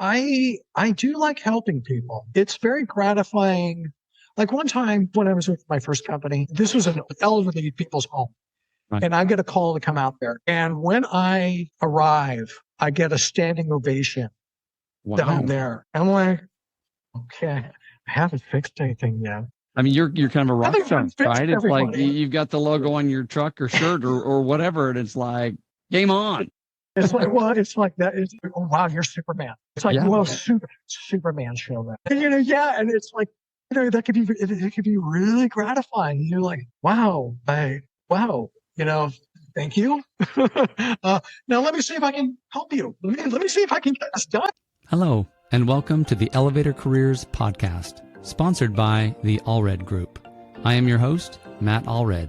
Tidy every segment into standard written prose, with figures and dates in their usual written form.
I do like helping people. It's very gratifying. Like one time when I was with my first company, this was an elderly people's home. Right. And I get a call to come out there. And when I arrive, I get a standing ovation Wow. down there. I'm like, okay, I haven't fixed anything yet. I mean, you're kind of a rock star, right? It's like everybody. you've got the logo on your truck or shirt or whatever, and it's like game on. It's like, well, it's like that. It's, oh, wow, you're Superman. It's like, Yeah. well, Superman show that. And, yeah. And it's like, that could be, it could be really gratifying. You're like, wow, wow, thank you. Now let me see if I can help you. Let me see if I can get this done. Hello, and welcome to the Elevator Careers Podcast, sponsored by the Allred Group. I am your host, Matt Allred.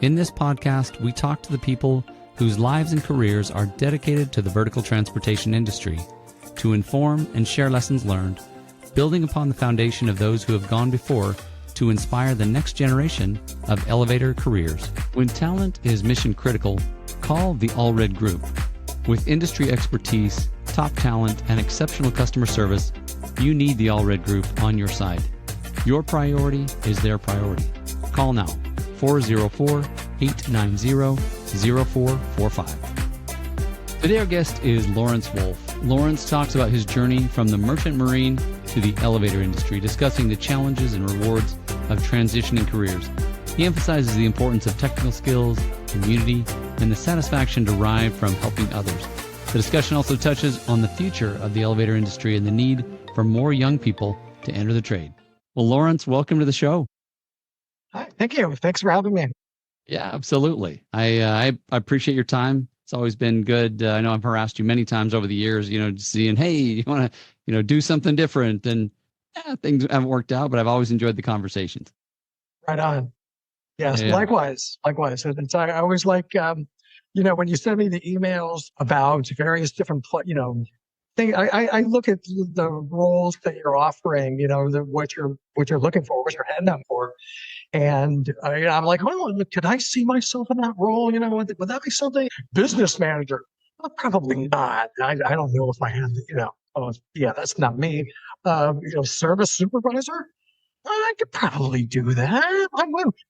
In this podcast, we talk to the people whose lives and careers are dedicated to the vertical transportation industry to inform and share lessons learned, building upon the foundation of those who have gone before to inspire the next generation of elevator careers. When talent is mission critical, call the Allred Group. With industry expertise, top talent, and exceptional customer service, you need the Allred Group on your side. Your priority is their priority. Call now, 404-890-0445. Today our guest is Lawrence Wolf. Lawrence talks about his journey from the merchant marine to the elevator industry, discussing the challenges and rewards of transitioning careers. He emphasizes the importance of technical skills, community, and the satisfaction derived from helping others. The discussion also touches on the future of the elevator industry and the need for more young people to enter the trade. Well, Lawrence, welcome to the show. Hi, thank you. Thanks for having me. Yeah, absolutely. I appreciate your time. It's always been good. I know I've harassed you many times over the years, seeing, hey, you want to, do something different. And things haven't worked out, but I've always enjoyed the conversations. Right on. Yes, Yeah. Likewise. And I always like, when you send me the emails about various different, things, I look at the roles that you're offering, what you're looking for, what you're heading up for. And I'm like, oh, could I see myself in that role? Would that be something? Business manager? Well, probably not. I don't know if I have, that's not me. Service supervisor? I could probably do that.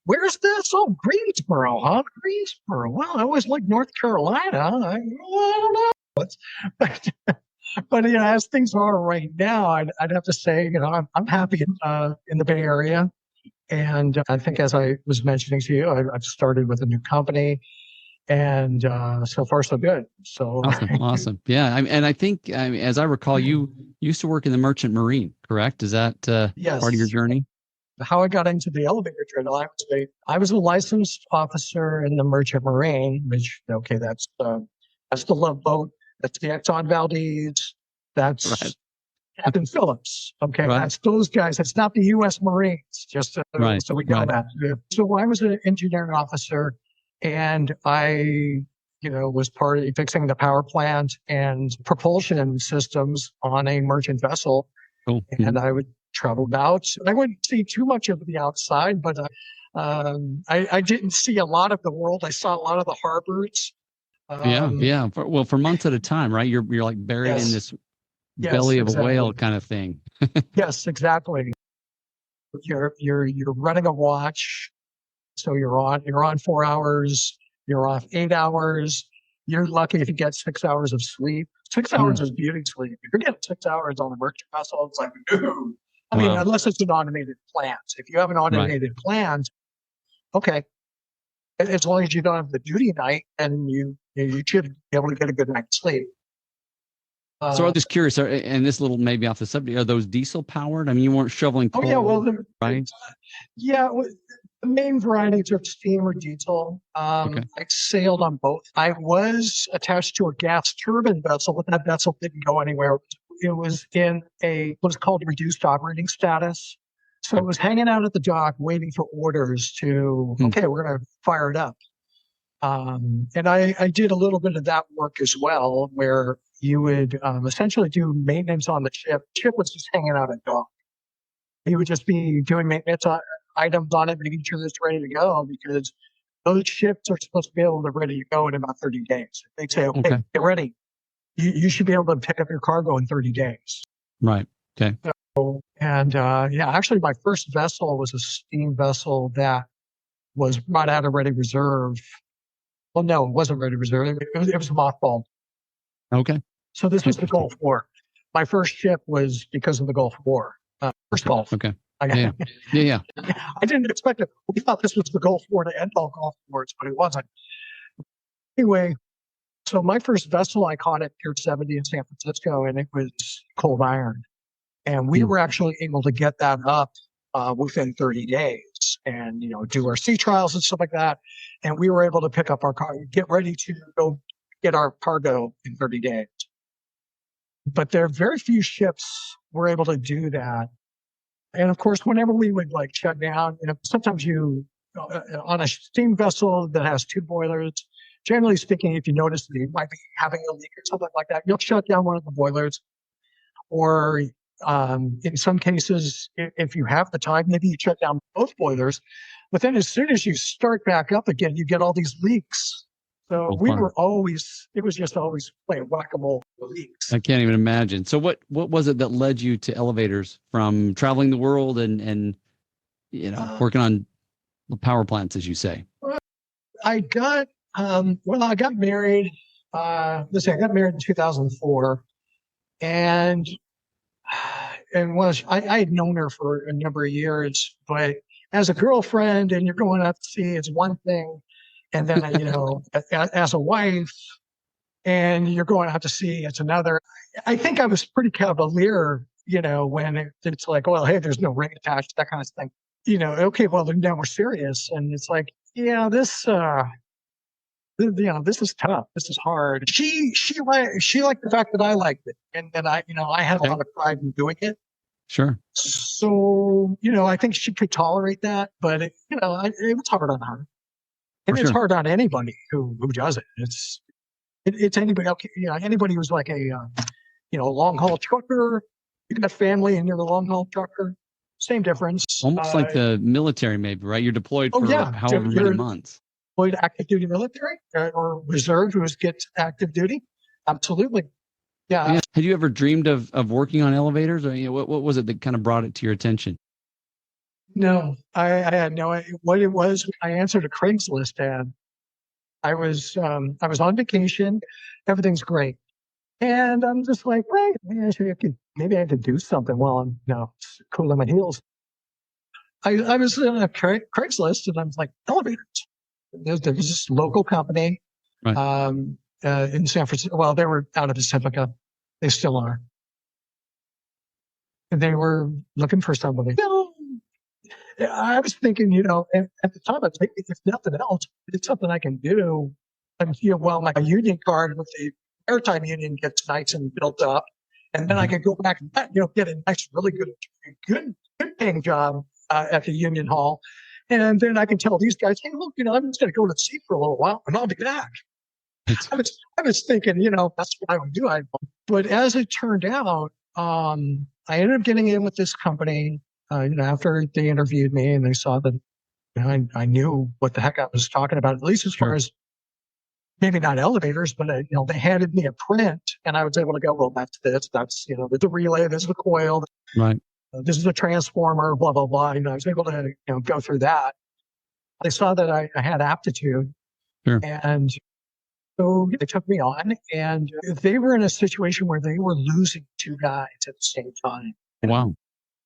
Where's this? Oh, Greensboro, huh? Greensboro. Well, I always like North Carolina. I don't know. But as things are right now, I'd have to say, I'm happy in the Bay Area. And I think, as I was mentioning to you, I've started with a new company, and so far so good. So awesome. Yeah, and I think, as I recall, you used to work in the merchant marine, correct? Is that yes. part of your journey? How I got into the elevator trade, I was a licensed officer in the merchant marine, which that's the Love Boat, that's the Exxon Valdez, that's right. Captain Phillips. Okay, right. That's those guys. It's not the U.S. Marines. Just right. So we know that. So I was an engineering officer, and I, was part of fixing the power plant and propulsion systems on a merchant vessel. Cool. And I would travel about. I wouldn't see too much of the outside, but I didn't see a lot of the world. I saw a lot of the harbors. Yeah. For months at a time, right? You're like buried yes. in this belly of a whale kind of thing. Yes, exactly. You're running a watch, so you're on 4 hours. You're off 8 hours. You're lucky if you get 6 hours of sleep. 6 hours is beauty sleep. If you're getting 6 hours on a merchant vessel, it's like, no. I mean, unless it's an automated plant. If you have an automated plant, okay. As long as you don't have the duty night, and you should be able to get a good night's sleep. So I'm just curious, and this little maybe off the subject, are those diesel powered? I mean, you weren't shoveling coal, right? The main varieties are steam or diesel. I sailed on both. I was attached to a gas turbine vessel, but that vessel didn't go anywhere. It was in what's called reduced operating status. So it was hanging out at the dock waiting for orders to, okay, we're going to fire it up. And I did a little bit of that work as well, where you would essentially do maintenance on the ship. The ship was just hanging out at dock. You would just be doing maintenance items on it, making sure it's ready to go, because those ships are supposed to be able to ready to go in about 30 days. They'd say, okay, get ready. you should be able to pick up your cargo in 30 days. Right. Okay. And actually, my first vessel was a steam vessel that was brought out of Ready Reserve. Well, no, it wasn't Ready Reserve. It was mothballed. Okay. So this was the Gulf War. My first ship was because of the Gulf War. First of all, Okay. Yeah. Yeah. I didn't expect it. We thought this was the Gulf War to end all Gulf Wars, but it wasn't. Anyway, so my first vessel I caught at Pier 70 in San Francisco, and it was cold iron. And we were actually able to get that up within 30 days and, do our sea trials and stuff like that. And we were able to pick up our car, get ready to go get our cargo in 30 days. But there are very few ships were able to do that. And of course, whenever we would shut down, sometimes on a steam vessel that has two boilers, generally speaking, if you notice that you might be having a leak or something like that, you'll shut down one of the boilers. Or in some cases, if you have the time, maybe you shut down both boilers. But then as soon as you start back up again, you get all these leaks. So it was just always playing whack-a-mole with leaks. I can't even imagine. So what was it that led you to elevators from traveling the world and working on power plants, as you say? I got married. I got married in 2004, and I had known her for a number of years, but as a girlfriend and you're going out to sea, it's one thing. And then, as a wife and you're going out to sea, it's another. I think I was pretty cavalier, when it's like, well, hey, there's no ring attached, that kind of thing. Okay, well, then now we're serious. And it's like, this is tough. This is hard. She liked the fact that I liked it, and that I had a lot of pride in doing it. Sure. So I think she could tolerate that, but it was hard on her, and it's hard on anybody who does it. It's anybody. Okay, anybody who's like a long haul trucker. You got family, and you're a long haul trucker. Same difference. Almost like the military, maybe, right? You're deployed for however many months. Active duty military or reserve who gets active duty. Absolutely. Yeah. Had you ever dreamed of working on elevators, or what was it that kind of brought it to your attention? No, I had no idea what it was. I answered a Craigslist ad. I was on vacation. Everything's great. And I'm just like, wait, maybe I could do something while I'm cooling my heels. I was on a Craigslist, and I was like, elevators. There's this local company in San Francisco. Well, they were out of Pacifica. They still are. And they were looking for somebody. I was thinking, at the time, I was thinking, if nothing else, it's something I can do. And, my union card with the airtime union gets nice and built up. And then I can go back and, get a nice, really good paying job at the union hall. And then I can tell these guys, hey, look, I'm just going to go to sea for a little while and I'll be back. I was thinking, that's what I would do. But as it turned out, I ended up getting in with this company, after they interviewed me and they saw that I knew what the heck I was talking about, at least as far as maybe not elevators, but they handed me a print and I was able to go, well, that's this, that's, the relay, this is the coil. Right. This is a transformer, blah, blah, blah. I was able to go through that. They saw that I had aptitude. Sure. And so they took me on. And they were in a situation where they were losing two guys at the same time. Wow.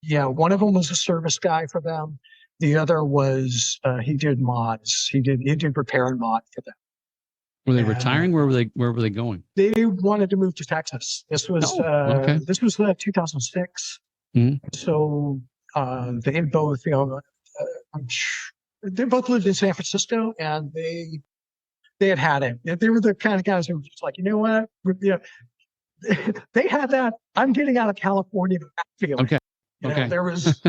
Yeah, one of them was a service guy for them. The other was, he did mods. He did repair and mod for them. Were they retiring? Where were they going? They wanted to move to Texas. This was 2006. Mm-hmm. So they both, they both lived in San Francisco, and they had it. They were the kind of guys who were just like, you know what? They had that. I'm getting out of California feeling. Okay. There was.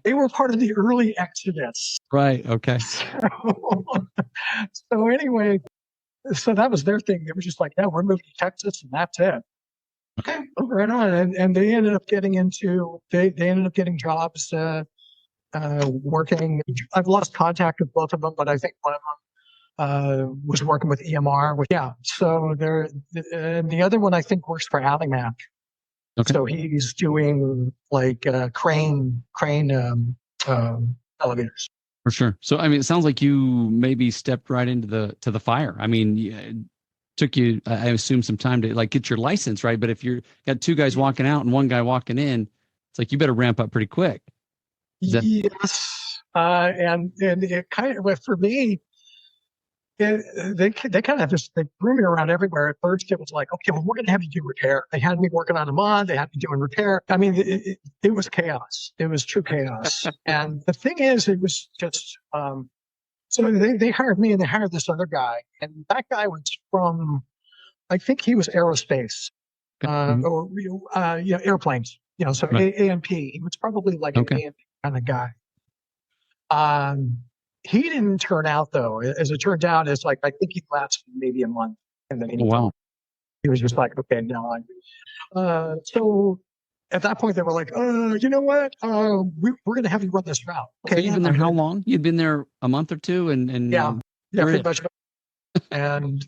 They were part of the early exodus. Right. Okay. So anyway, so that was their thing. They were just like, yeah, we're moving to Texas, and that's it. Okay, right on. And they ended up getting jobs working. I've lost contact with both of them, but I think one of was working with EMR. Yeah. So and the other one I think works for Allred. Okay. So he's doing like crane elevators. For sure. So, I mean, it sounds like you maybe stepped right into the fire. I mean, it took you, I assume, some time to like get your license, right? But if you're got two guys walking out and one guy walking in, it's like you better ramp up pretty quick. Yes. And it kind of, well, for me, they kind of just, they threw me around everywhere. At first, it was like, okay, well, we're going to have you do repair. They had me working on a mod. They had me doing repair. I mean, it was chaos. It was true chaos. And the thing is, it was just, so they hired me and they hired this other guy. And that guy was from, I think he was aerospace, or, airplanes, so Right. A&P. He was probably like an Okay. A&P kind of guy. He didn't turn out though. As it turned out, it's like I think he lasted maybe a month, and then Oh, wow. he was just like, okay, no. So at that point, they were like, you know what? We're going to have you run this route. Okay, So you've been there how long? You'd been there a month or two, and yeah, pretty it. much. And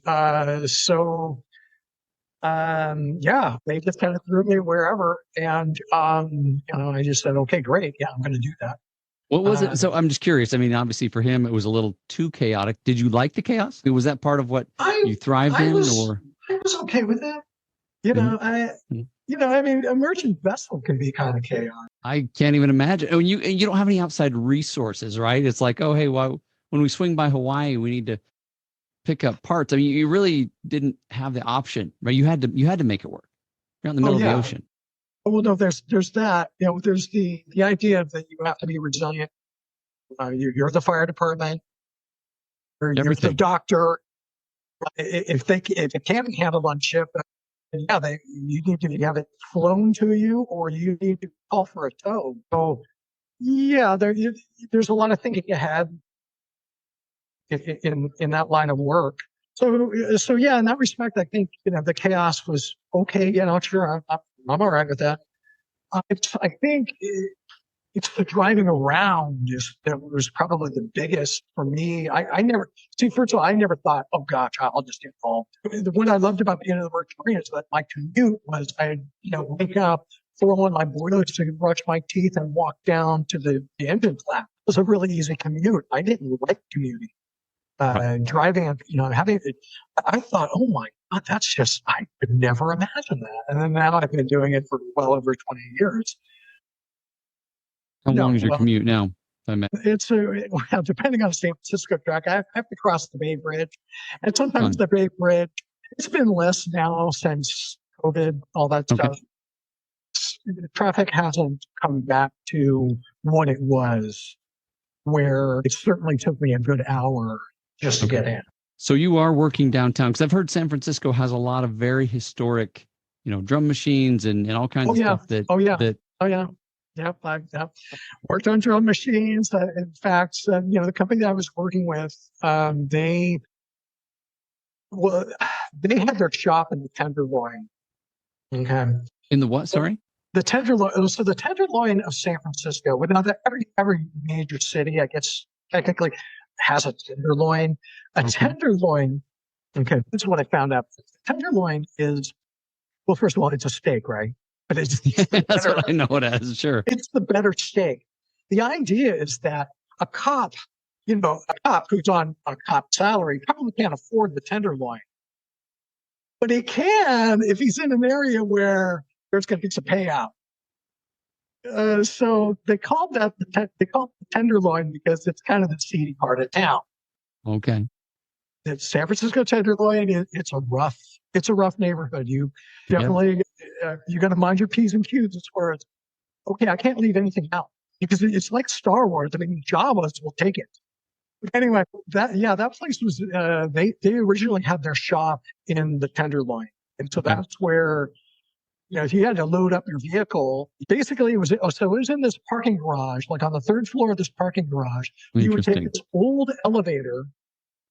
yeah, they just kind of threw me wherever, and I just said, okay, great, yeah, I'm going to do that. What was it? So I'm just curious. I mean, obviously for him, it was a little too chaotic. Did you like the chaos? Was that part of what you thrived in, or? I was okay with it. I mean, a merchant vessel can be kind of chaotic. I can't even imagine. Oh, and you don't have any outside resources, right? It's like, oh, hey, well, when we swing by Hawaii, we need to pick up parts. I mean, you really didn't have the option, right? You had to make it work. You're out in the middle of the ocean. Oh, well, no, there's that. There's the idea that you have to be resilient. You're the fire department, or you're the doctor. If it can't be handled on ship, you need to have it flown to you, or you need to call for a tow. So yeah, there's a lot of thinking ahead in that line of work. So yeah, in that respect, I think the chaos was okay. Sure, I'm all right with that. I think it's the driving around that was probably the biggest for me. I never see. First of all, I never thought, oh gosh, I'll just get involved. What I loved about being in the merchant is that my commute was I'd wake up, throw on my boilers to brush my teeth, and walk down to the engine plant. It was a really easy commute. I didn't like commuting. Driving, having it, I thought, oh my God, I could never imagine that. And then now I've been doing it for well over 20 years. How long is your commute now? It's depending on the San Francisco track, I have to cross the Bay Bridge. And sometimes the Bay Bridge, it's been less now since COVID, all that stuff. The traffic hasn't come back to what it was, where it certainly took me a good hour just to get in. So you are working downtown, because I've heard San Francisco has a lot of very historic, drum machines and all kinds of stuff Yep, I've worked on drum machines. In fact, the company that I was working with, they had their shop in the Tenderloin. Okay. In the what? Sorry. The Tenderloin. So the Tenderloin of San Francisco. Now, every major city, I guess, technically has a Tenderloin. A Tenderloin. Okay, this is what I found out. Tenderloin is, well, first of all, it's a steak, right? But that's what I know it as. Sure, it's the better steak. The idea is that a cop who's on a cop salary probably can't afford the Tenderloin, but he can if he's in an area where there's going to be some payout. So they called it the Tenderloin because it's kind of the seedy part of town. Okay. It's San Francisco Tenderloin. It's a rough neighborhood. You definitely you got to mind your P's and Q's as far as, okay, I can't leave anything out because it's like Star Wars. I mean, Jawas will take it. But anyway, that place was they originally had their shop in the Tenderloin, and so that's where if you had to load up your vehicle, basically it was in this parking garage, like on the third floor of this parking garage. You would take this old elevator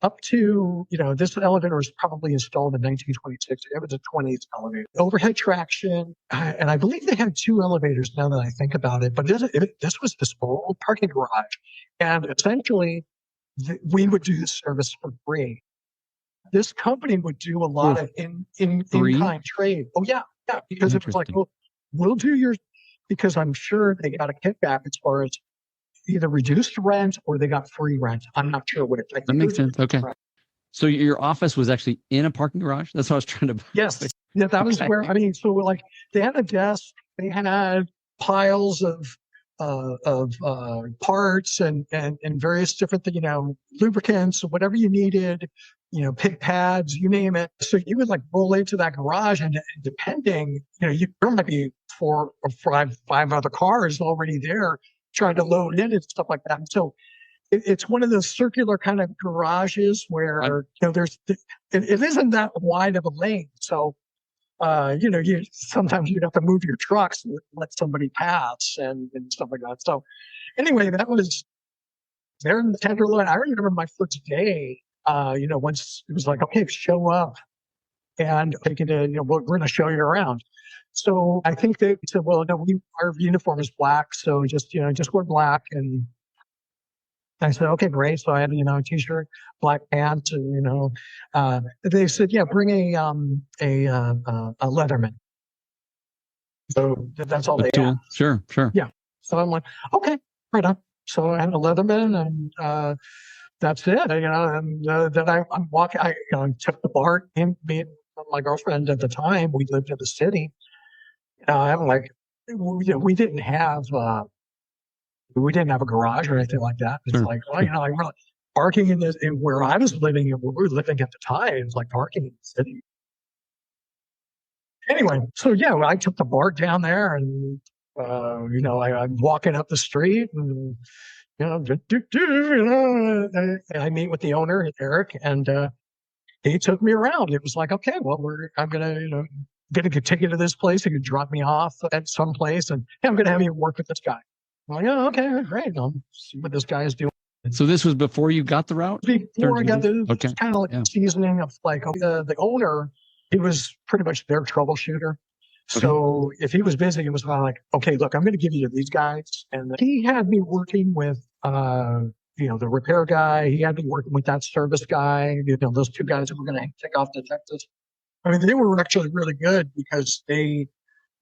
up to, this elevator was probably installed in 1926. It was a 20s elevator. Overhead traction. And I believe they had two elevators now that I think about it. But this was this old parking garage. And essentially, we would do the service for free. This company would do a lot of in-kind trade. Oh yeah, yeah, because it was like, well, we'll do your, because I'm sure they got a kickback as far as either reduced rent or they got free rent. I'm not sure what it takes. That makes sense. Okay. Right. So your office was actually in a parking garage? That's what I was trying to. Yes. Yeah, that was where, I mean, so like they had a desk, they had piles of parts and various different, lubricants, whatever you needed, pig pads, you name it. So you would like roll into that garage and depending, there might be 4 or 5 other cars already there trying to load in and stuff like that. So it's one of those circular kind of garages where, it isn't that wide of a lane. So, you sometimes you'd have to move your trucks and let somebody pass and stuff like that. So anyway, that was there in the Tenderloin. I remember my first day, once it was like, okay, show up and take it to, we're going to show you around. So I think they said, well, no, our uniform is black. So just wear black. And I said, okay, great. So I had, a t-shirt, black pants, and, they said, yeah, bring a Leatherman. So that's all they had. Sure. Yeah. So I'm like, okay, right on. So I had a Leatherman and, that's it, and then I'm walking, I took the BART in, me and my girlfriend at the time, we lived in the city. I'm like, we didn't have a garage or anything like that. It's like, well, like really parking in where I was living and where we were living at the time, it was like parking in the city. Anyway, so yeah, I took the BART down there and, I'm walking up the street and, and I meet with the owner, Eric, and he took me around. It was like, okay, well, I'm gonna, get a ticket to this place. He could drop me off at some place, and hey, I'm gonna have you work with this guy. I'm like, oh, okay, great. I'll see what this guy is doing. So this was before you got the route? Before I got the kind of like seasoning of like the owner. He was pretty much their troubleshooter. So if he was busy, it was like, okay, look, I'm going to give you to these guys. And he had me working with, the repair guy. He had me working with that service guy. Those 2 guys that were going to take off to Texas. I mean, they were actually really good because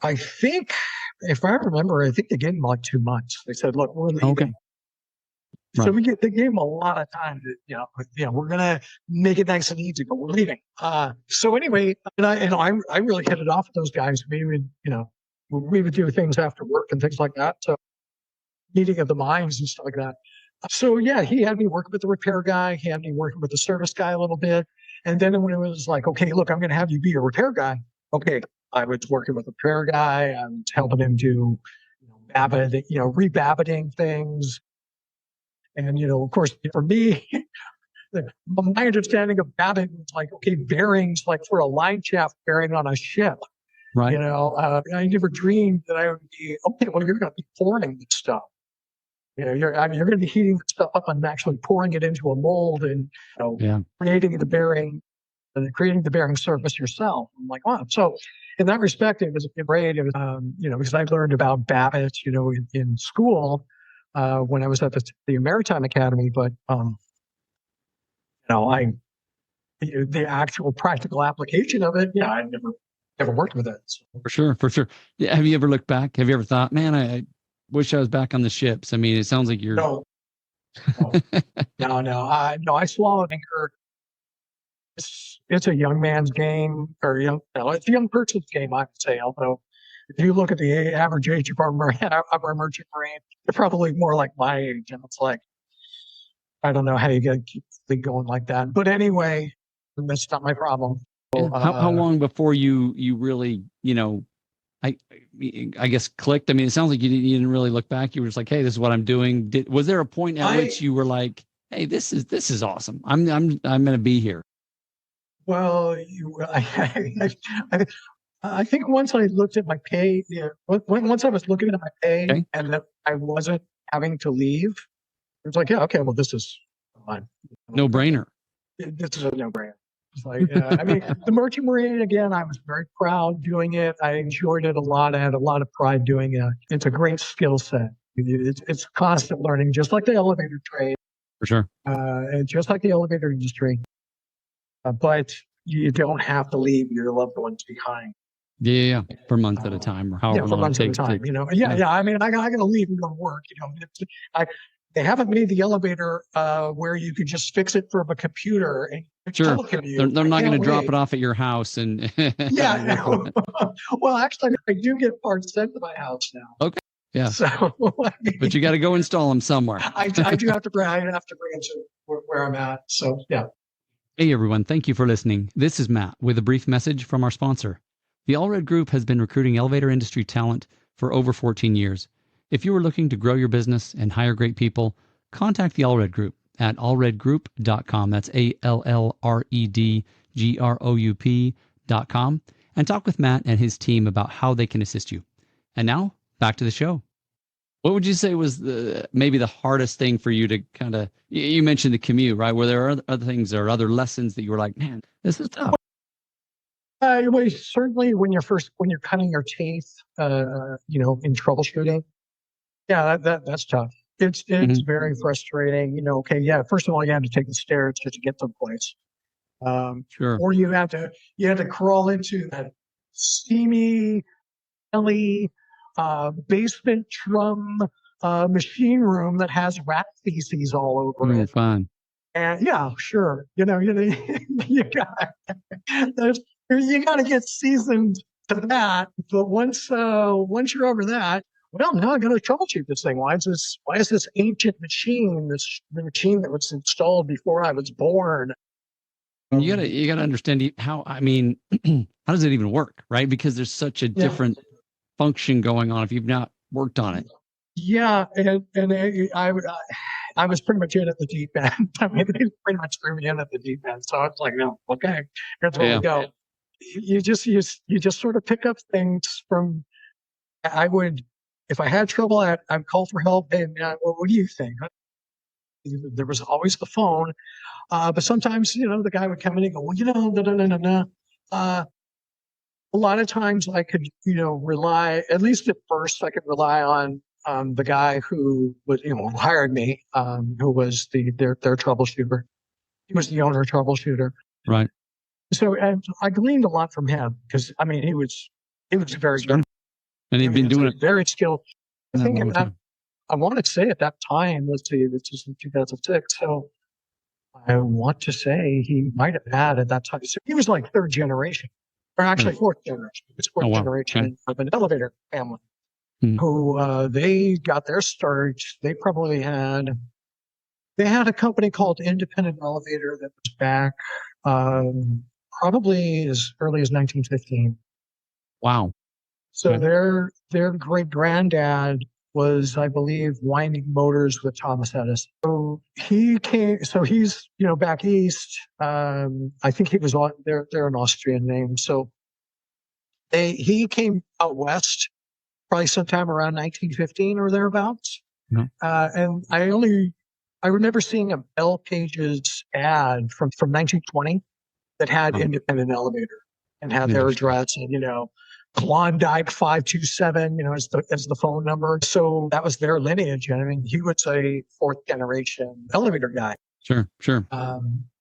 I think, if I remember, I think they gave him like 2 months. They said, look, we're leaving. Okay. So they gave him a lot of time to, we're going to make it nice and easy, but we're leaving. So anyway, and I really hit it off with those guys. We would do things after work and things like that. So meeting of the minds and stuff like that. So yeah, he had me working with the repair guy. He had me working with the service guy a little bit. And then when it was like, okay, look, I'm going to have you be a repair guy. Okay. I was working with the repair guy. I was helping him do, rebabbiting things. And, of course, for me, my understanding of babbing was like, okay, bearings, like for a line shaft bearing on a ship. Right. I never dreamed that I would be, okay, well, you're going to be pouring this stuff. You're going to be heating the stuff up and actually pouring it into a mold and, creating the bearing surface yourself. I'm like, wow. So in that respect, it was great. It was, because I learned about Babbitt, in school. When I was at the Maritime Academy, but the actual practical application of it, I never worked with it. So. For sure. Yeah, have you ever looked back? Have you ever thought, man, I wish I was back on the ships? I mean, it sounds like you're no. I swallowed anchor. It's a young man's game, or it's a young person's game, I would say. Although, if you look at the average age of our merchant marine, they're probably more like my age. And it's like, I don't know how you keep going like that. But anyway, that's not my problem. So, how long before you really, I guess clicked? I mean, it sounds like you didn't really look back. You were just like, hey, this is what I'm doing. Was there a point at which you were like, hey, this is awesome. I'm going to be here. Well, I think once I looked at my pay, once I was looking at my pay and that I wasn't having to leave, it was like, yeah, okay, well, this is fine. No brainer. This is a no brainer. It's like, I mean, the Merchant Marine, again, I was very proud doing it. I enjoyed it a lot. I had a lot of pride doing it. It's a great skill set. It's constant learning, just like the elevator trade. For sure. And just like the elevator industry, but you don't have to leave your loved ones behind. Yeah. For months at a time or however For long it months at a takes time, to. Yeah. I mean, I got to leave and go to work. I, they haven't made the elevator where you could just fix it from a computer and Sure. telecommute. They're not going to drop wait. it off at your house and Yeah. Well, actually, I do get parts sent to my house now. Okay. Yeah. So, I mean, but you got to go install them somewhere. I do have to bring them to where I'm at. So, yeah. Hey everyone, thank you for listening. This is Matt with a brief message from our sponsor. The Allred Group has been recruiting elevator industry talent for over 14 years. If you are looking to grow your business and hire great people, contact the Allred Group at allredgroup.com. That's ALLREDGROUP.com, and talk with Matt and his team about how they can assist you. And now, back to the show. What would you say was maybe the hardest thing for you to kind of, you mentioned the commute, right? Were there other things or other lessons that you were like, man, this is tough? Well, certainly when you're cutting your teeth, in troubleshooting, that's tough. It's very frustrating. Okay, yeah. First of all, you have to take the stairs just to get to the place. Sure. Or you have to crawl into that steamy, smelly, basement drum machine room that has rat feces all over it. Fun. And yeah, sure. You got you got to get seasoned to that. But once you're over that, well, now I got to troubleshoot this thing. Why is this ancient machine, the machine that was installed before I was born? You gotta understand how, I mean, how does it even work, right? Because there's such a different function going on if you've not worked on it. Yeah, and I was pretty much in at the deep end. I mean, they pretty much threw me in at the deep end. So I was like, no, okay, here's where we go. You just sort of pick up things from. If I had trouble, I'd call for help. Hey, man, what do you think? There was always the phone, but sometimes the guy would come in and go, well, no. A lot of times I could rely, at least at first, I could rely on the guy who was who hired me, who was their troubleshooter. He was the owner troubleshooter. Right. So I gleaned a lot from him because I mean he was very good. And he'd been doing it very skilled. I think I want to say at that time, let's see, this was in 2006. So I want to say he might have had at that time. So he was like third generation, or actually fourth generation. He was fourth generation of an elevator family who they got their start. They had a company called Independent Elevator that was back probably as early as 1915. Wow. So their great granddad was, I believe, winding motors with Thomas Edison. So he's back east. I think he was they're an Austrian name. So he came out west probably sometime around 1915 or thereabouts. And I remember seeing a Bell Pages ad from 1920 that had Independent Elevator and had their address and Klondike 527 as the phone number. So that was their lineage. And I mean, he was a fourth generation elevator guy. Sure.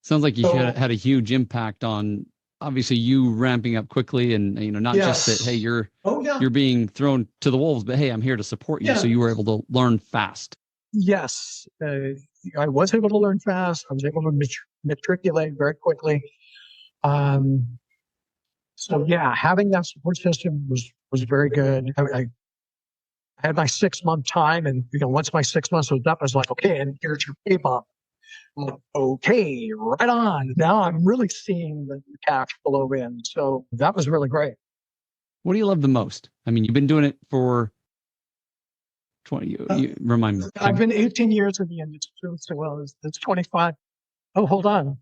Sounds like you had a huge impact on obviously you ramping up quickly and not just that, hey, you're being thrown to the wolves, but hey, I'm here to support you. So you were able to learn fast. Yes, I was able to learn fast. I was able to matriculate very quickly. So yeah, having that support system was very good. I had my 6-month time, and once my 6 months was up, I was like, okay, and here's your pay bump. I'm like, okay, right on. Now I'm really seeing the cash flow in. So that was really great. What do you love the most? I mean, you've been doing it for 20. You remind me. I've been 18 years in the industry. So it's 25. Oh, hold on.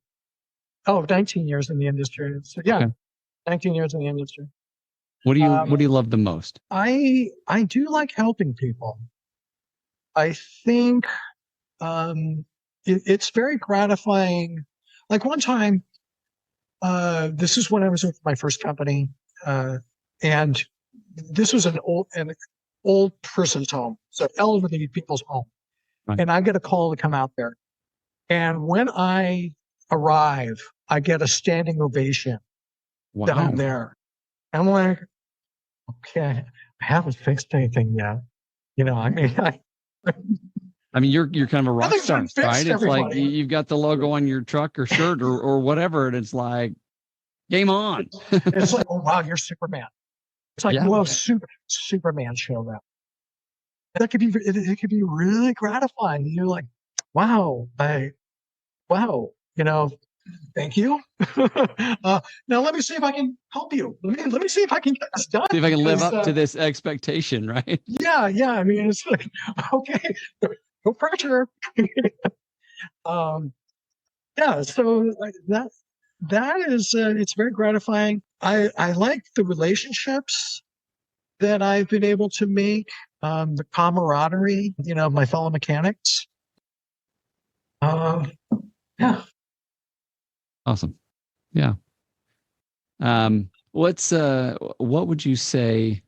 Oh, 19 years in the industry. So yeah. Okay. 19 years in the industry. What do you love the most? I do like helping people. I think it's very gratifying. Like one time, this is when I was with my first company, and this was an old person's home, so elderly people's home. Right. And I get a call to come out there. And when I arrive, I get a standing ovation that I'm Wow. there. I'm like, okay, I haven't fixed anything yet. I mean, I mean, you're kind of a rock nothing's been star, right? fixed, It's like everybody. you've got the logo on your truck or shirt or whatever, and it's like, game on. It's like, oh wow, you're Superman. It's like, Yeah. well, Superman showed up. That could be it could be really gratifying. You're like, wow, wow, thank you. Now let me see if I can help you. Let me see if I can get this done. See if I can live Because, up to this expectation, right? yeah. I mean, it's like, okay, no pressure. um, yeah. So that is it's very gratifying. I like the relationships that I've been able to make, the camaraderie, of my fellow mechanics. Um, yeah. Awesome. Yeah. What would you say,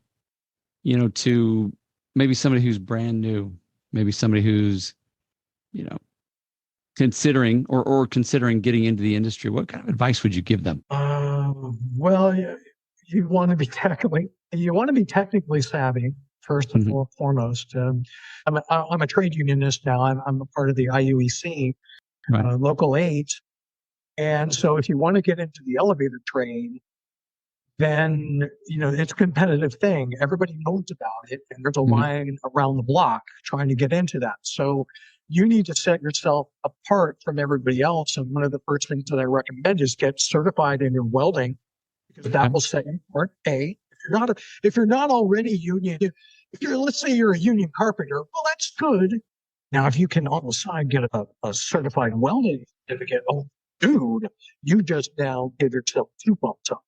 to maybe somebody who's brand new, maybe somebody who's, you know, considering getting into the industry? What kind of advice would you give them? Well, you want to be technically savvy first and Mhm. foremost. I'm a trade unionist now. I'm a part of the IUEC, Right. Local 8, and so if you want to get into the elevator trade, then it's a competitive thing. Everybody knows about it, and there's a Mhm. line around the block trying to get into that. So you need to set yourself apart from everybody else. And one of the first things that I recommend is get certified in your welding, because that Okay. will set you apart. If you're not already union, if you're, let's say you're a union carpenter, well, that's good. Now, if you can on the side get a certified welding certificate, oh, dude, you just now give yourself 2 bumps up.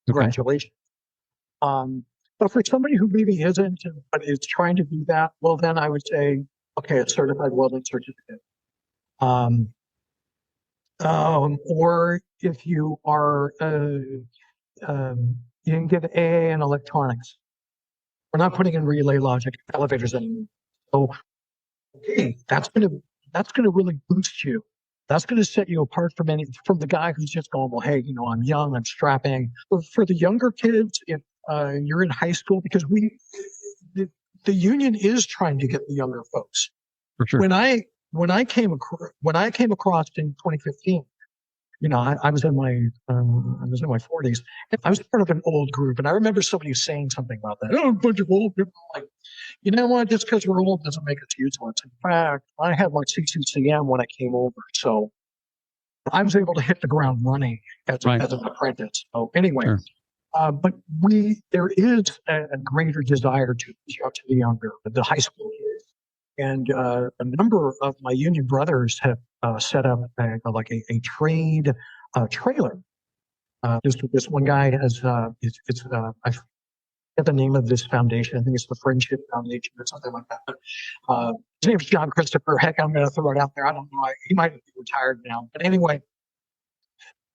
Okay. Congratulations. But for somebody who maybe isn't, but is trying to do that, well, then I would say, okay, a certified welding certificate. Um, or if you are, you can get an AA in electronics. We're not putting in relay logic elevators anymore. So, okay, that's gonna really boost you. That's going to set you apart from the guy who's just going, well, hey, I'm young, I'm strapping. For the younger kids, if you're in high school, because the, the union is trying to get the younger folks. For sure. When I came across in 2015, I was in my 40s. I was part of an old group, and I remember somebody saying something about that. Oh, a bunch of old people. Like, you know what? Just because we're old doesn't make us useless. In fact, I had my CCCM when I came over, so I was able to hit the ground running Right. as an apprentice. So anyway, Sure. but there is a greater desire to reach out to the younger, the high school kids. And a number of my union brothers have set up a trade trailer. This one guy has I forget the name of this foundation. I think it's the Friendship Foundation or something like that. But, his name is John Christopher. Heck, I'm going to throw it out there. I don't know. He might be retired now. But anyway,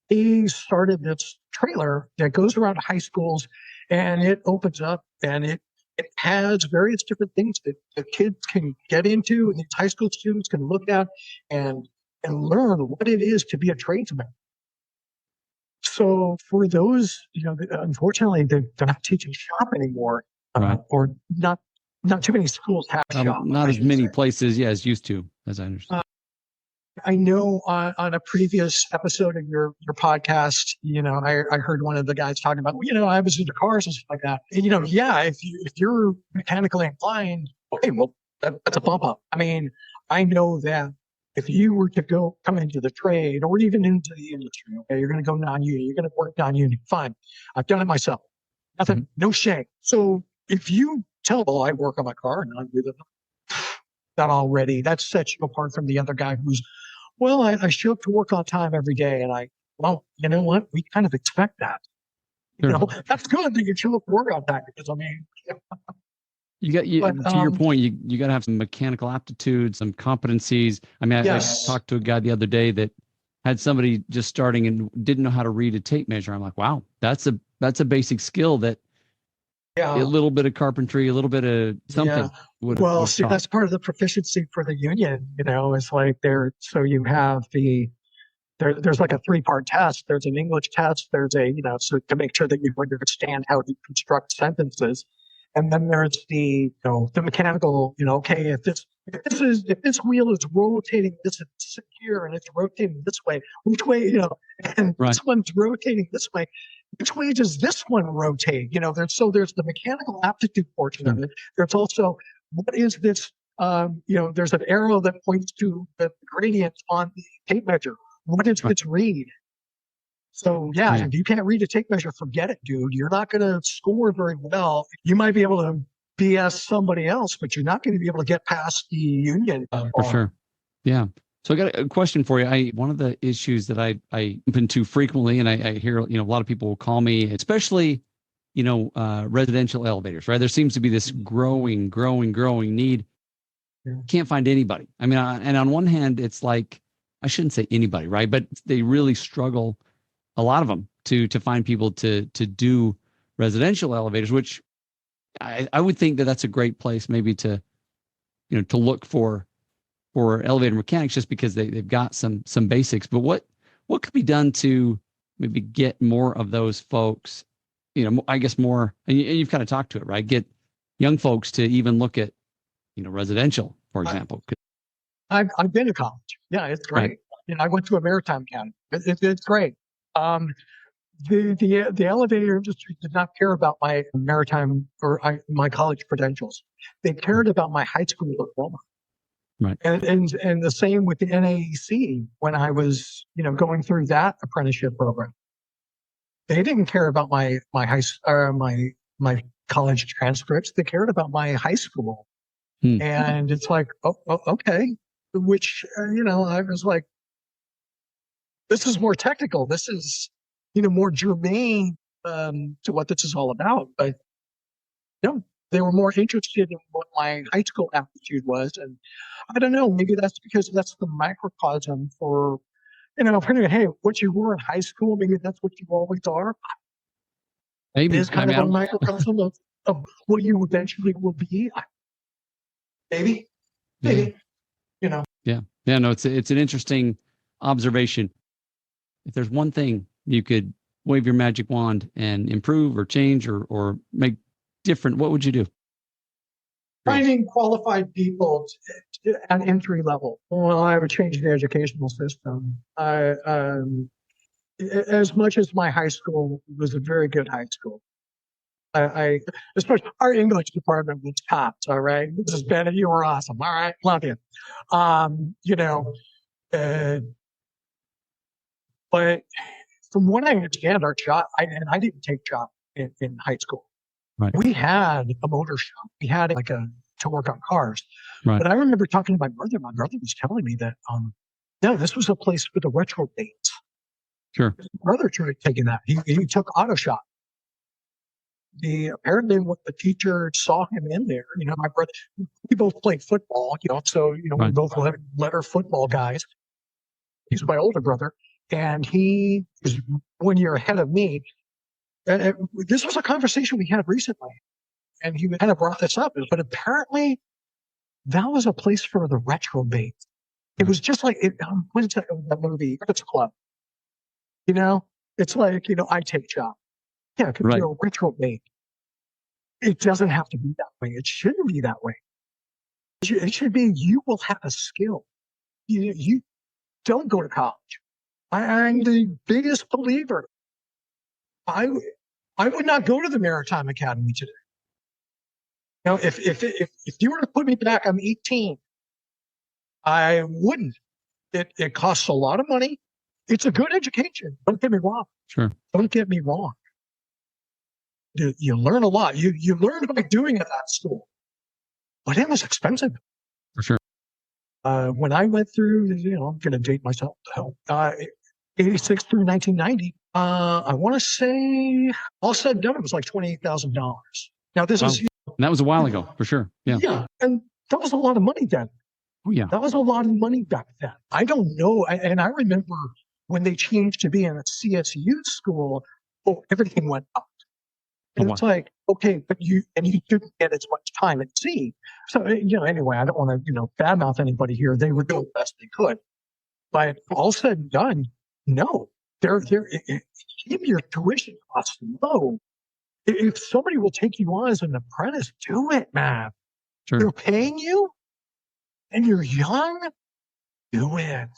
he started this trailer that goes around high schools, and it opens up, and it has various different things that the kids can get into, and these high school students can look at and learn what it is to be a tradesman. So for those, unfortunately, they're not teaching shop anymore, Right. or not too many schools have shop, Not I as should many say. places, yeah, as used to, as I understand. I know on a previous episode of your podcast, I heard one of the guys talking about, I was into cars and stuff like that. And, yeah, if you're mechanically inclined, okay, well, that's a bump up. I mean, I know that if you were to come into the trade or even into the industry, okay, you're going to go non-union, you're going to work non-union. Fine, I've done it myself. Nothing, Mhm. no shame. So if you tell, well, I work on my car and I do that sets you apart from the other guy who's, well, I show up to work on time every day, and well, you know what? We kind of expect that. Sure. That's good that you show up to work on time, because I mean, but To your point, you got to have some mechanical aptitude, some competencies. I mean, I yes, talked to a guy the other day that had somebody just starting and didn't know how to read a tape measure. I'm like, wow, that's a basic skill that a Yeah. little bit of carpentry, a little bit of Yeah. something would Well, would see, talk. that's part of the proficiency for the union, it's like so you have there's like a three-part test. There's an English test. There's so to make sure that you understand how to construct sentences. And then there's the mechanical, okay, if this wheel is rotating this here and it's rotating this way, which way, and Right. this one's rotating this way, which way does this one rotate? There's the mechanical aptitude portion of it. There's also what is this there's an arrow that points to the gradient on the tape measure. What is Right. its read? So yeah, if you can't read a tape measure, forget it, dude. You're not going to score very well. You might be able to BS somebody else, but you're not going to be able to get past the union. For sure. Yeah. So I got a question for you. One of the issues that I bump into frequently, and I hear, a lot of people will call me, especially, residential elevators, right? There seems to be this growing need. Yeah. Can't find anybody. I mean, and on one hand, it's like, I shouldn't say anybody, right? But they really struggle, a lot of them, to find people to do residential elevators, which I would think that that's a great place maybe to, to look for elevator mechanics, just because they've got some basics. But what could be done to maybe get more of those folks, I guess more, and you've kind of talked to it, right? Get young folks to even look at, residential, for example. I've been to college. Yeah, it's great. Right. I went to a maritime academy. It's great. Um, the elevator industry did not care about my maritime or my college credentials. They cared about my high school diploma. Right. And the same with the NAEC when I was, going through that apprenticeship program. They didn't care about my college transcripts. They cared about my high school. And it's like, okay, which, I was like, this is more technical. This is, more germane to what this is all about. But no, they were more interested in what my high school aptitude was. And I don't know, maybe that's because that's the microcosm for, hey, what you were in high school, maybe that's what you always are. It Maybe. is kind of a microcosm of what you eventually will be. Maybe, maybe, Yeah. No, it's an interesting observation. If there's one thing you could wave your magic wand and improve or change or make different, what would you do? Finding qualified people at entry level. Well, I would change the educational system. As much as my high school was a very good high school, especially our English department was tops. All right, Mrs. Bennett, you were awesome. All right, love you. Uh, but from what I understand, our shop, I didn't take shop in high school. Right. We had a motor shop. We had to work on cars. Right. But I remember talking to my brother. My brother was telling me that, no, this was a place for the retro dates. Sure. My brother tried taking that. He took auto shop. Apparently what the teacher saw him in there. My brother, we both played football. So Right. we both letter football guys. He's my older brother, and he was 1 year ahead of me. And this was a conversation we had recently, and he kind of brought this up. But apparently, that was a place for the retro bait. It was just like what is that movie? It's Club. It's like I take job. Yeah, because Right. you're a retro bait. It doesn't have to be that way. It shouldn't be that way. It should be you will have a skill. You don't go to college. I'm the biggest believer. I would not go to the Maritime Academy today. If you were to put me back, I'm 18. I wouldn't. It costs a lot of money. It's a good education. Don't get me wrong. Sure. Don't get me wrong. You learn a lot. You learn by doing it at that school, but it was expensive. For sure. When I went through, I'm going to date myself. 86 through 1990. I want to say all said and done, it was like $28,000. Now this is. And that was a while ago, for sure. Yeah. Yeah, and that was a lot of money then. Oh, yeah. That was a lot of money back then. I don't know. And I remember when they changed to being a CSU school, everything went up. Oh, And wow. it's like, okay, but you didn't get as much time at sea. So, anyway, I don't want to, badmouth anybody here. They were doing the best they could. But all said and done, no, keep your tuition costs low. If somebody will take you on as an apprentice, do it, man. Sure. They're paying you and you're young, do it.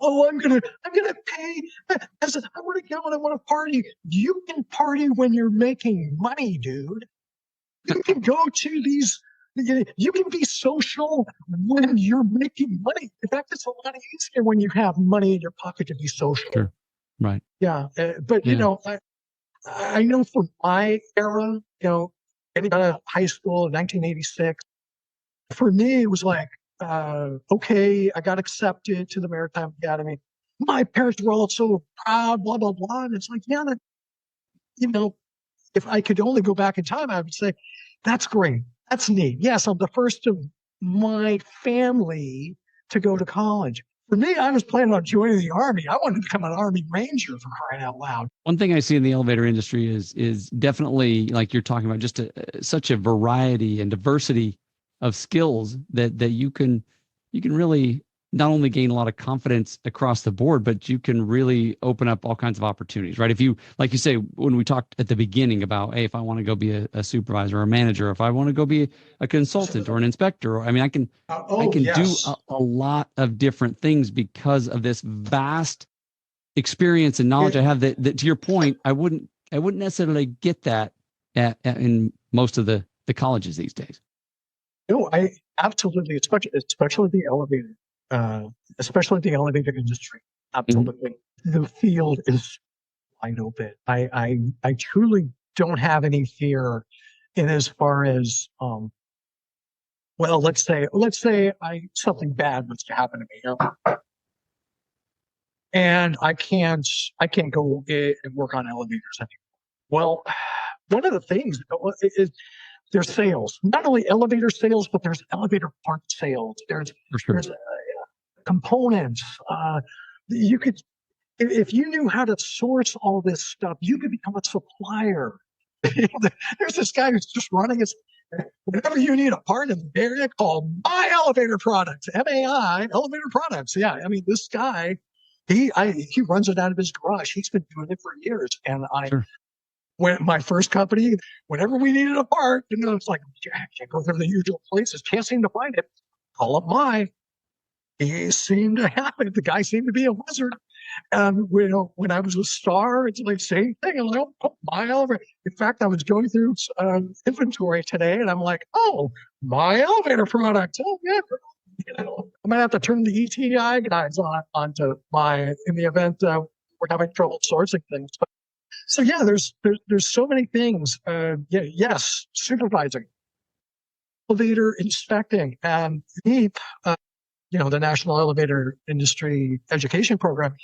Oh, I'm gonna pay. I want to go and I want to party. You can party when you're making money, dude. You can go to these. You can be social when you're making money. In fact, it's a lot easier when you have money in your pocket to be social. Sure. Right. Yeah, but Yeah. I know from my era, getting out of high school in 1986, for me, it was like, okay, I got accepted to the Maritime Academy. My parents were all so proud, blah, blah, blah. And it's like, yeah, you know, if I could only go back in time, I would say, that's great. That's neat. Yes, I'm the first of my family to go to college. For me, I was planning on joining the Army. I wanted to become an Army Ranger, for crying out loud. One thing I see in the elevator industry is definitely, like you're talking about, just such a variety and diversity of skills that you can really not only gain a lot of confidence across the board, but you can really open up all kinds of opportunities, right? If you, like you say, when we talked at the beginning about, hey, if I want to go be a supervisor or a manager, if I want to go be a consultant or an inspector, or I mean, I can do Yes. a lot of different things because of this vast experience and knowledge I have that to your point, I wouldn't necessarily get that in most of the colleges these days. No, I absolutely, especially the elevator, especially the elevator industry. Absolutely. The field is wide open. I truly don't have any fear in as far as, well, let's say something bad was to happen to me, and I can't go and work on elevators anymore. Well, one of the things is there's sales, not only elevator sales, but there's elevator part sales. For sure. There's components. You could, if you knew how to source all this stuff, you could become a supplier. There's this guy who's just running his. Whenever you need a part in the area, call My Elevator Products, MAI Elevator Products. Yeah, I mean this guy, he runs it out of his garage. He's been doing it for years, and Sure. when my first company, whenever we needed a part, it's like, I can't go through the usual places, can't seem to find it. Call up he seemed to have it. The guy seemed to be a wizard. And when I was with Star, it's like same thing. I'm like, oh, my elevator. In fact, I was going through inventory today, and I'm like, oh, My Elevator Products. Oh yeah, I might have to turn the ETI guys onto my in the event we're having trouble sourcing things. But, so yeah, there's so many things. Yes, supervising, elevator inspecting, and NEEP, the National Elevator Industry Education Program.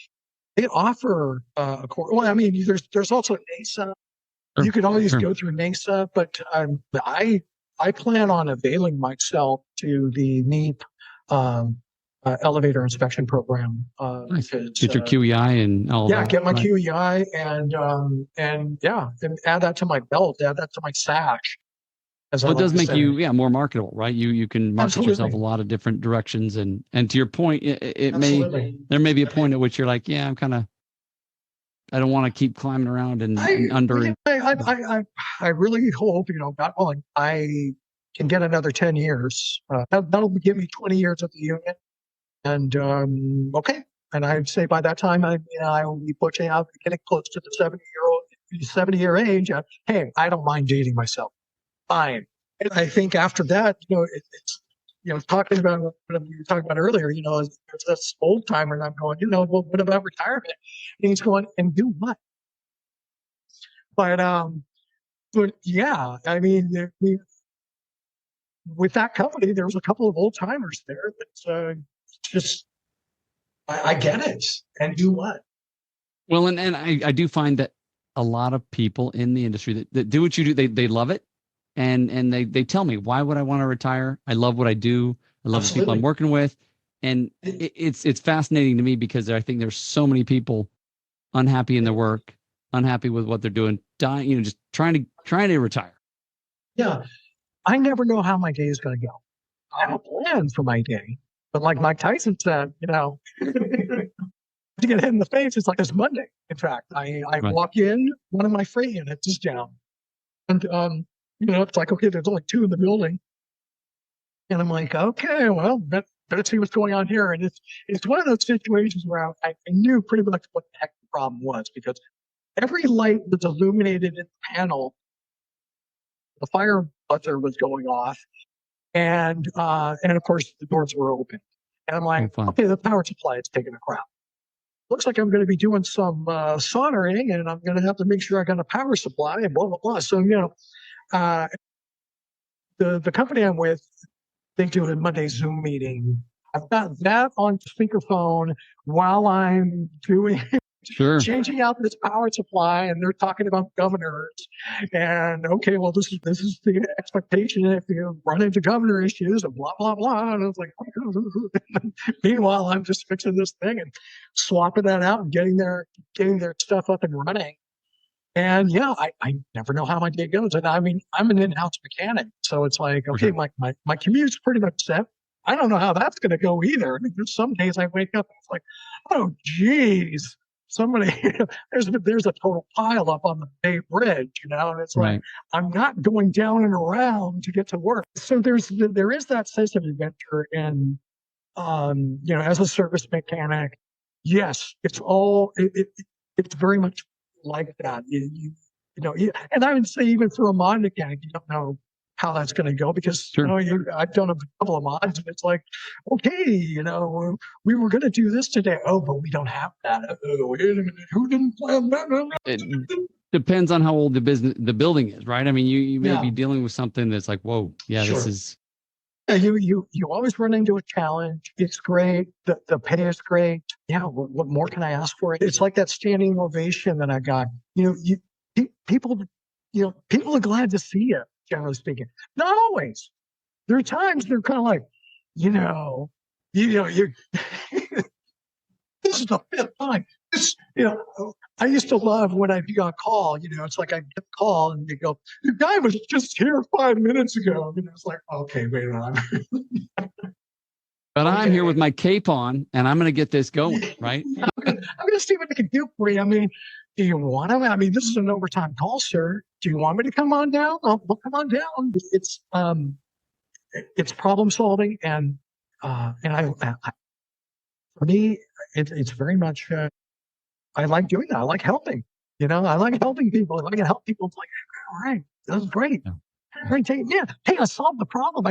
They offer a course. Well, I mean, there's also NASA. Sure. You could always go through NASA, but I plan on availing myself to the NEEP elevator inspection program. Nice. Get your QEI and all that. Get my QEI and add that to my belt, add that to my sash. Well, it does make you more marketable, right? You can market yourself a lot of different directions, and to your point, there may be a point at which you're like, yeah, I don't want to keep climbing around and under. I really hope, God willing, I can get another 10 years. That'll give me 20 years at the union, and okay. And I'd say by that time, I will be pushing out, getting close to the 70-year age. Hey, I don't mind dating myself. Fine. And I think after that, it's talking about what we were talking about earlier, it's this old timer, and I'm going, well, what about retirement? And he's going, and do what? But yeah, I mean, with that company, there was a couple of old timers there that just, I get it, and do what? Well, and I do find that a lot of people in the industry that do what you do, they love it. And they tell me, why would I want to retire? I love what I do. I love the people I'm working with. And it's fascinating to me because I think there's so many people unhappy in their work, unhappy with what they're doing, dying, just trying to retire. Yeah. I never know how my day is going to go. I have a plan for my day, but like Mike Tyson said, to get hit in the face, it's like it's Monday. In fact, I Right. walk in, one of my freight units is down. And, it's like, okay, there's only 2 in the building. And I'm like, okay, well, better see what's going on here. And it's one of those situations where I knew pretty much what the heck the problem was, because every light was illuminated in the panel. The fire buzzer was going off. And of course, the doors were open. And I'm like, okay, the power supply is taking a crap. Looks like I'm going to be doing some soldering, and I'm going to have to make sure I got a power supply and blah, blah, blah. So, the company I'm with, they do a Monday Zoom meeting. I've got that on speakerphone while I'm doing changing out this power supply, and they're talking about governors. And okay, well, this is the expectation if you run into governor issues and blah blah blah. And I was like, meanwhile, I'm just fixing this thing and swapping that out and getting their stuff up and running. And yeah, I never know how my day goes. And I mean, I'm an in-house mechanic, so it's like, okay, my commute's pretty much set. I don't know how that's going to go either. I mean, there's some days I wake up and it's like, oh, geez, somebody, there's a total pile up on the Bay Bridge, and it's like, I'm not going down and around to get to work. So there is that sense of adventure in, as a service mechanic. Yes, it's it's very much like that. And I would say even for a mod mechanic, you don't know how that's going to go, because I've done a couple of mods, and it's like, okay, we were going to do this today. Oh, but we don't have that. Oh, wait a minute, who didn't plan that? It depends on how old the building is, right? I mean, you may be dealing with something that's like, whoa, this is. Yeah, you always run into a challenge. It's great. The pay is great. Yeah, what more can I ask for? It's like that standing ovation that I got. People are glad to see you, generally speaking. Not always. There are times they're kind of like, you this is the 5th time. I used to love when I got a call. It's like I get a call and you go, the guy was just here 5 minutes ago. It's like, okay, wait a minute. But I'm here with my cape on, and I'm going to get this going, right? I'm going to see what I can do for you. I mean, do you want to? I mean, this is an overtime call, sir. Do you want me to come on down? Well, come on down. It's problem solving, and I for me, it's very much. I like doing that. I like helping. I like helping people. If I can help people, it's like, all right, that's great. Great, hey, I solved the problem.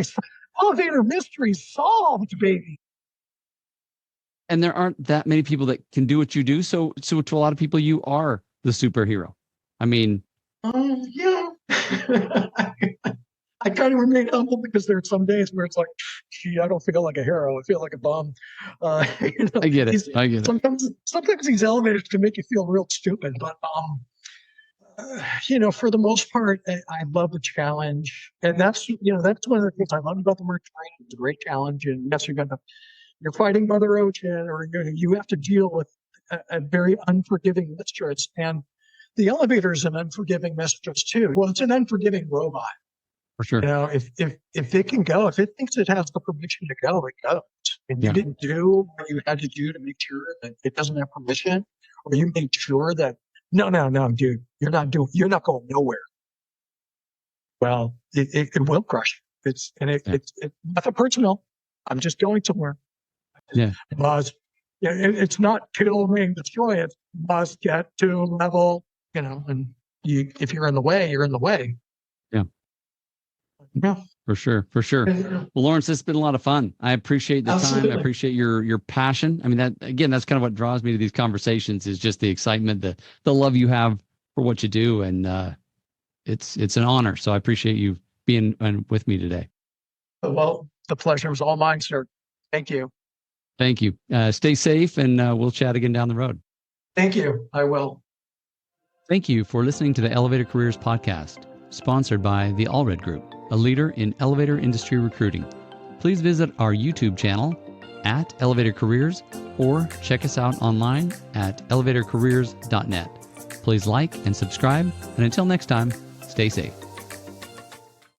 Elevator mystery solved, baby. And there aren't that many people that can do what you do. So to a lot of people, you are the superhero. I mean, yeah. I kind of remain humble, because there are some days where it's like, gee, I don't feel like a hero. I feel like a bum. I get it. Sometimes these elevators can make you feel real stupid, but for the most part, I love the challenge, and that's one of the things I love about the merge training. It's a great challenge, and yes, you're fighting Mother Ocean, or you have to deal with a very unforgiving mistress, and the elevator is an unforgiving mistress too. Well, it's an unforgiving robot. For sure. If it can go, if it thinks it has the permission to go, it goes. And you didn't do what you had to do to make sure that it doesn't have permission, or you made sure that no, dude, you're not going nowhere. Well, it will crush you. It's nothing personal. I'm just going somewhere. Yeah. It's not kill me, destroy it. Must get to level, and if you're in the way, you're in the way. Yeah. For sure. Well, Lawrence, this has been a lot of fun. I appreciate the time. I appreciate your passion. I mean, that's kind of what draws me to these conversations, is just the excitement, the love you have for what you do. And it's an honor. So I appreciate you being with me today. Well, the pleasure was all mine, sir. Thank you. Thank you. Stay safe, and we'll chat again down the road. Thank you. I will. Thank you for listening to the Elevator Careers Podcast, sponsored by the Allred Group, a leader in elevator industry recruiting. Please visit our YouTube channel at Elevator Careers, or check us out online at elevatorcareers.net. Please like and subscribe. And until next time, stay safe.